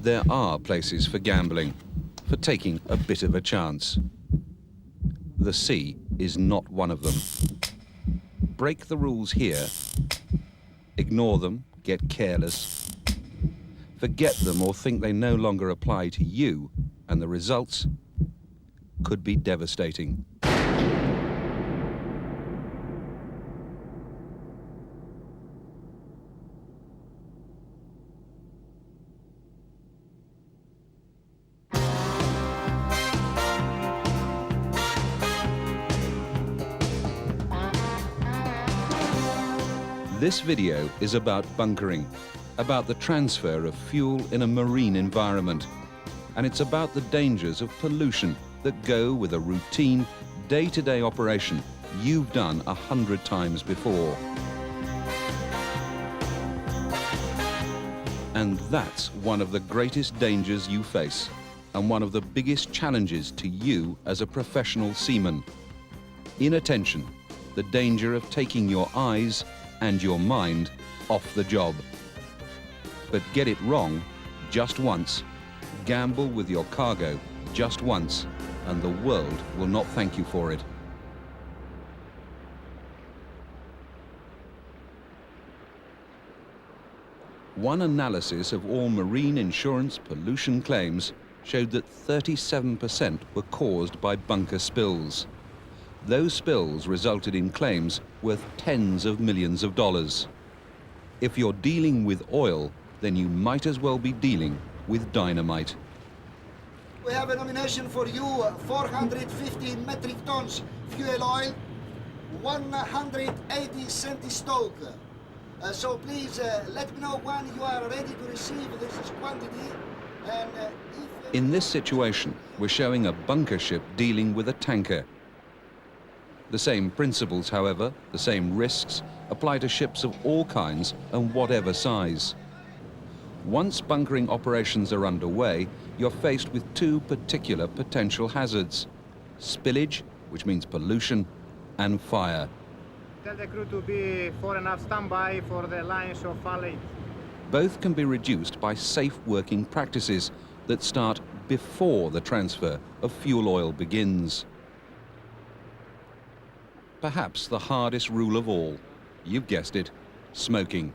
There are places for gambling, for taking a bit of a chance. The sea is not one of them. Break the rules here, ignore them, get careless, forget them or think they no longer apply to you, and the results could be devastating. This video is about bunkering, about the transfer of fuel in a marine environment. And it's about the dangers of pollution that go with a routine, day-to-day operation you've done 100 times before. And that's one of the greatest dangers you face, and one of the biggest challenges to you as a professional seaman. Inattention, the danger of taking your eyes and your mind off the job. But get it wrong just once, gamble with your cargo just once, and the world will not thank you for it. One analysis of all marine insurance pollution claims showed that 37% were caused by bunker spills. Those spills resulted in claims worth tens of millions of dollars. If you're dealing with oil, then you might as well be dealing with dynamite. We have a nomination for you, 450 metric tons fuel oil, 180 cent stoke. So please let me know when you are ready to receive this quantity. And in this situation, we're showing a bunker ship dealing with a tanker. The same principles, however, the same risks, apply to ships of all kinds and whatever size. Once bunkering operations are underway, you're faced with two particular potential hazards: spillage, which means pollution, and fire. Tell the crew to be fore enough standby for the lines of Valley. Both can be reduced by safe working practices that start before the transfer of fuel oil begins. Perhaps the hardest rule of all, you've guessed it, smoking.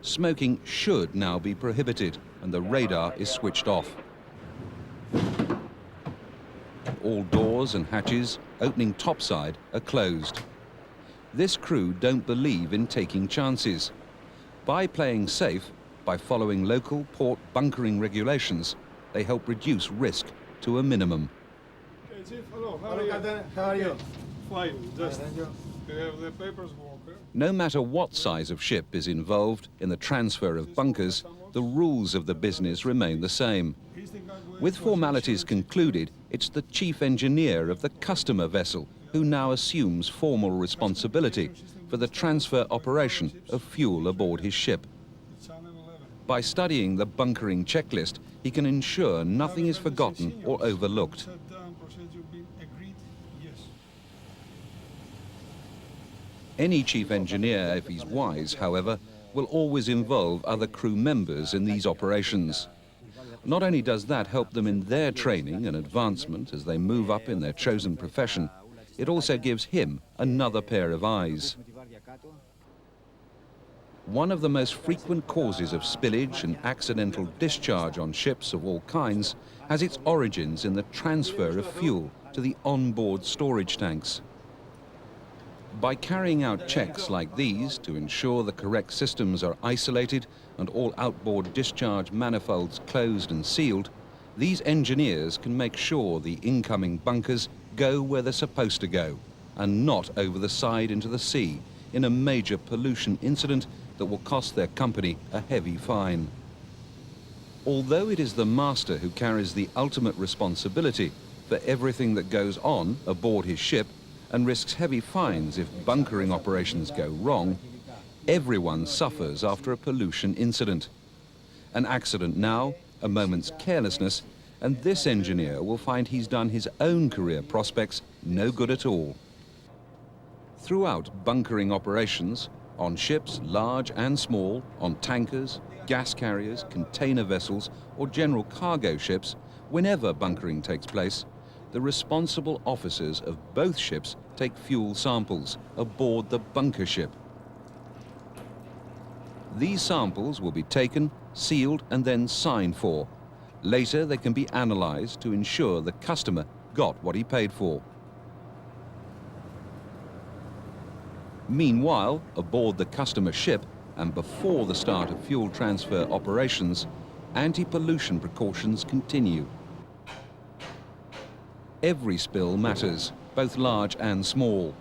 Smoking should now be prohibited, and the radar is switched off. All doors and hatches opening topside are closed. This crew don't believe in taking chances. By playing safe, by following local port bunkering regulations, they help reduce risk to a minimum. Hey, Chief, hello. How are you? Fine. Just you have the papers for okay? No matter what size of ship is involved in the transfer of bunkers, the rules of the business remain the same. With formalities concluded, it's the chief engineer of the customer vessel who now assumes formal responsibility for the transfer operation of fuel aboard his ship. By studying the bunkering checklist, he can ensure nothing is forgotten or overlooked. Any chief engineer, if he's wise, however, will always involve other crew members in these operations. Not only does that help them in their training and advancement as they move up in their chosen profession, it also gives him another pair of eyes. One of the most frequent causes of spillage and accidental discharge on ships of all kinds has its origins in the transfer of fuel to the onboard storage tanks. By carrying out checks like these to ensure the correct systems are isolated and all outboard discharge manifolds closed and sealed, these engineers can make sure the incoming bunkers go where they're supposed to go and not over the side into the sea in a major pollution incident that will cost their company a heavy fine. Although it is the master who carries the ultimate responsibility for everything that goes on aboard his ship and risks heavy fines if bunkering operations go wrong, everyone suffers after a pollution incident. An accident now, a moment's carelessness, and this engineer will find he's done his own career prospects no good at all. Throughout bunkering operations, On ships, large and small, on tankers, gas carriers, container vessels, or general cargo ships, whenever bunkering takes place, the responsible officers of both ships take fuel samples aboard the bunker ship. These samples will be taken, sealed, and then signed for. Later, they can be analyzed to ensure the customer got what he paid for. Meanwhile, aboard the customer ship, and before the start of fuel transfer operations, anti-pollution precautions continue. Every spill matters, both large and small.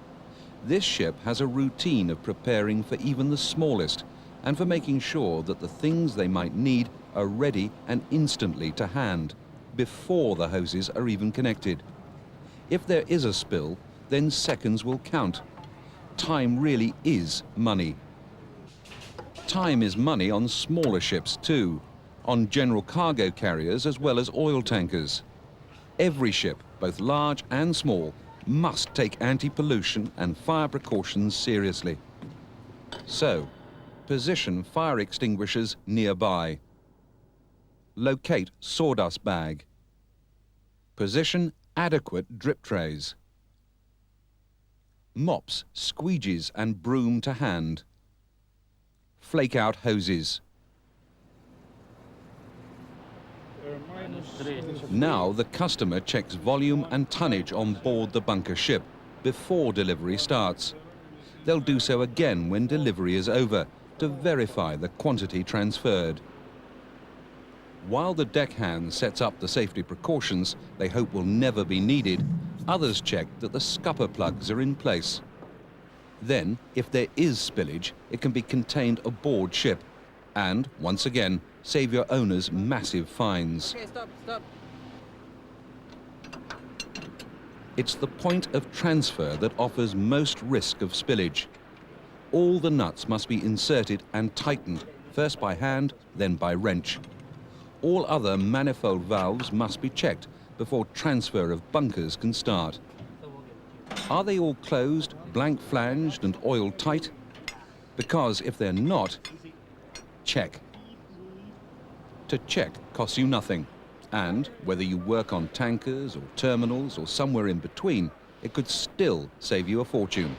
This ship has a routine of preparing for even the smallest, and for making sure that the things they might need are ready and instantly to hand, before the hoses are even connected. If there is a spill, then seconds will count. Time really is money. Time is money on smaller ships too, on general cargo carriers as well as oil tankers. Every ship, both large and small, must take anti-pollution and fire precautions seriously. So, position fire extinguishers nearby. Locate sawdust bag. Position adequate drip trays. Mops, squeegees and broom to hand. Flake out hoses. Now the customer checks volume and tonnage on board the bunker ship before delivery starts. They'll do so again when delivery is over to verify the quantity transferred. While the deckhand sets up the safety precautions they hope will never be needed, others check that the scupper plugs are in place. Then, if there is spillage, it can be contained aboard ship and, once again, save your owners massive fines. Okay, stop. It's the point of transfer that offers most risk of spillage. All the nuts must be inserted and tightened, first by hand, then by wrench. All other manifold valves must be checked before transfer of bunkers can start. Are they all closed, blank flanged and oil tight? Because if they're not, check. To check costs you nothing. And whether you work on tankers or terminals or somewhere in between, it could still save you a fortune.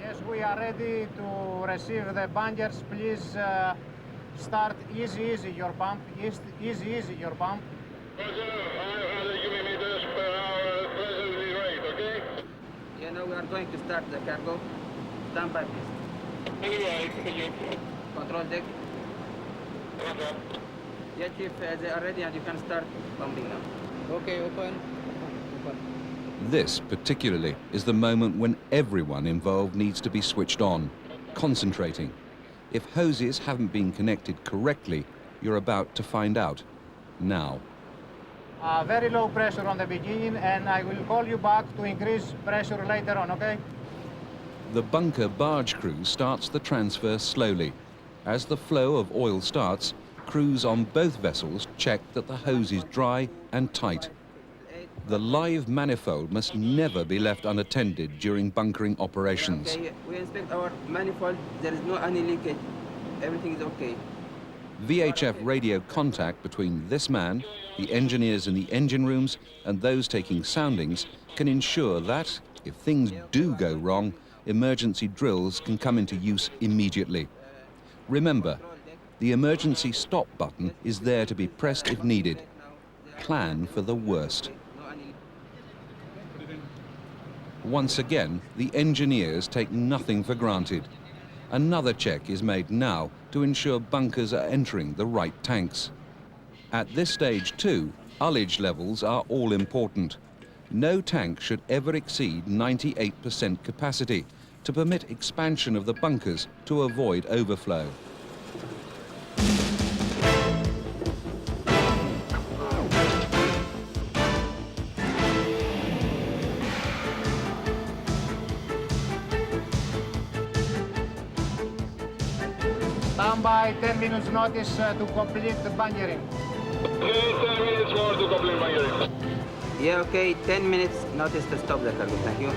Yes, we are ready to receive the bunkers. Please start easy your pump. Easy your pump. 100 cubic meters per hour presently rate, okay? Yeah, now we are going to start the cargo. Stand by, please. Anyway, thank you. Control deck. Roger. Yeah, Chief, they are ready and you can start pumping now. Okay, open. This, particularly, is the moment when everyone involved needs to be switched on, concentrating. If hoses haven't been connected correctly, you're about to find out. Now. Very low pressure on the beginning, and I will call you back to increase pressure later on, okay? The bunker barge crew starts the transfer slowly. As the flow of oil starts, crews on both vessels check that the hose is dry and tight. The live manifold must never be left unattended during bunkering operations. Okay, we inspect our manifold. There is no any leakage. Everything is okay. VHF radio contact between this man, the engineers in the engine rooms, and those taking soundings can ensure that, if things do go wrong, emergency drills can come into use immediately. Remember, the emergency stop button is there to be pressed if needed. Plan for the worst. Once again, the engineers take nothing for granted. Another check is made now to ensure bunkers are entering the right tanks. At this stage too, ullage levels are all important. No tank should ever exceed 98% capacity to permit expansion of the bunkers to avoid overflow. Stand by 10 minutes notice to complete the bunkering. 10 minutes more to complete bunkering. Yeah, okay, 10 minutes notice to stop the cargo. Thank you.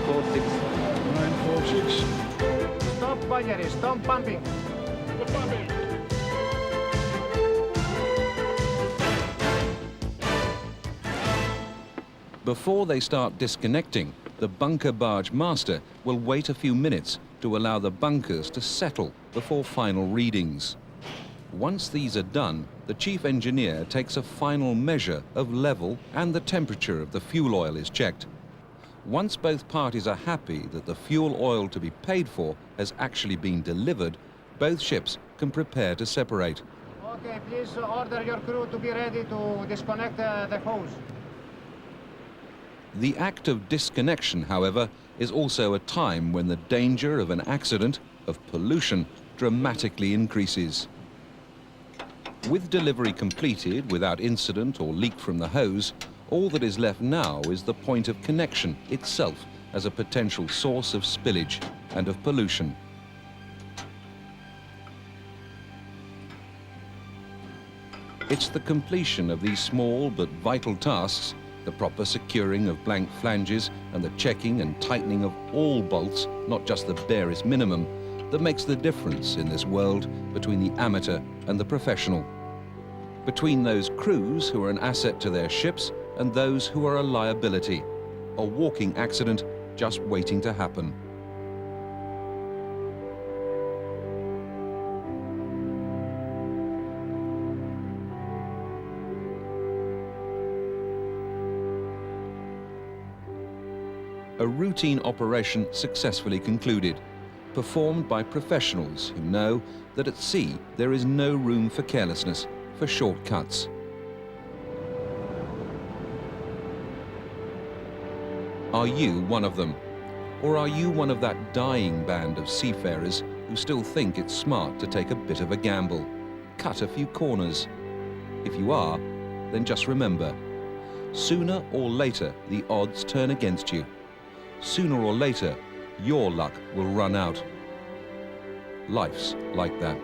946. 946. Stop, Valerie, stop pumping. Before they start disconnecting, the bunker barge master will wait a few minutes to allow the bunkers to settle before final readings. Once these are done, the chief engineer takes a final measure of level and the temperature of the fuel oil is checked. Once both parties are happy that the fuel oil to be paid for has actually been delivered, both ships can prepare to separate. Okay, please order your crew to be ready to disconnect the hose. The act of disconnection, however, is also a time when the danger of an accident, of pollution, dramatically increases. With delivery completed without incident or leak from the hose, all that is left now is the point of connection itself as a potential source of spillage and of pollution. It's the completion of these small but vital tasks, the proper securing of blank flanges and the checking and tightening of all bolts, not just the barest minimum, that makes the difference in this world between the amateur and the professional. Between those crews who are an asset to their ships and those who are a liability. A walking accident just waiting to happen. A routine operation successfully concluded, performed by professionals who know that at sea there is no room for carelessness, for shortcuts. Are you one of them? Or are you one of that dying band of seafarers who still think it's smart to take a bit of a gamble, cut a few corners? If you are, then just remember, sooner or later the odds turn against you. Sooner or later, your luck will run out. Life's like that.